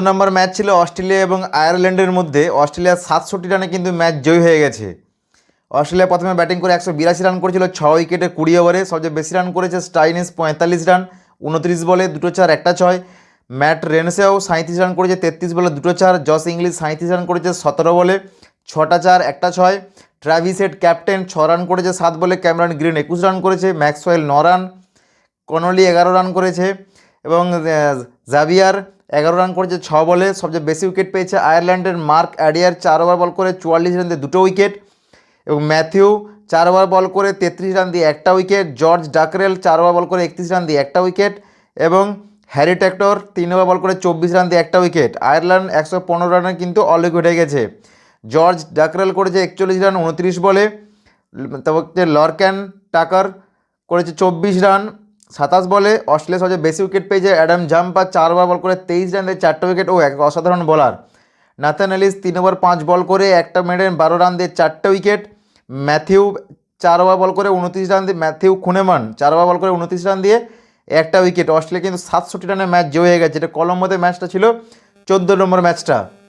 নম্বর match ছিল Australia এবং আয়ারল্যান্ডের মধ্যে। অস্ট্রেলিয়া 67 রানে কিন্তু ম্যাচ জয়ী হয়ে গেছে। অস্ট্রেলিয়া প্রথমে ব্যাটিং করে 182 রান করেছিল 6 উইকেটে 20 ওভারে। সবচেয়ে বেশি রান করেছে স্টাইনিস 45 রান 29 বলে 2 4 1 6। ম্যাট রেনসেও 37 রান করেছে 33 বলে 2 4। জস ইংলিশ 37 রান করেছে 17 বলে 6 4 1 6। ট্র্যাভিস হেড ক্যাপ্টেন 6 রান করেছে 7 বলে। ক্যামেরন গ্রিন 21 রান করেছে। Maxwell 9 run. কনলি 11 রান করেছে এবং জাভিয়ার 11 রান করেছে 6 বলে। সবচেয়ে বেশি উইকেট পেয়েছে আয়ারল্যান্ডের মার্ক অ্যাডিয়ার 4 ওভার বল করে 44 রান দিয়ে 2 উইকেট এবং ম্যাথিউ 4 ওভার বল করে 33 রান দিয়ে 1 উইকেট। জর্জ ডাকরেল 4 ওভার বল করে 31 রান দিয়ে 1 উইকেট এবং হ্যারি টেক্টর 3 ওভার বল করে 24 রান দিয়ে 1 উইকেট। আয়ারল্যান্ড 115 রানে কিন্তু অল উইকেট হয়ে গেছে। জর্জ ডাকরেল করেছে 41 রান 29 বলে। তারপর লরক্যান টাকার করেছে 24 রান 27 বলে। অস্ট্রেলিয়া সবচেয়ে বেশি উইকেট পেয়েছে অ্যাডাম জাম্পার 4 ওভার বল করে 23 রান দিয়ে 4 উইকেট ও এক অসাধারণ বোলার। নাথান এলিস 3 ওভার 5 বল করে 1 মেডেন 12 রান দিয়ে 4 উইকেট। ম্যাথিউ 4 ওভার বল করে 29 রান দিয়ে ম্যাথিউ খুনেমান 4 ওভার বল করে 29 রান দিয়ে 1 উইকেট। অস্ট্রেলিয়া কিন্তু 67 রানে ম্যাচ জয় হয়ে গেছে। এটা কলম্বোতে ম্যাচটা ছিল 14 নম্বর ম্যাচটা।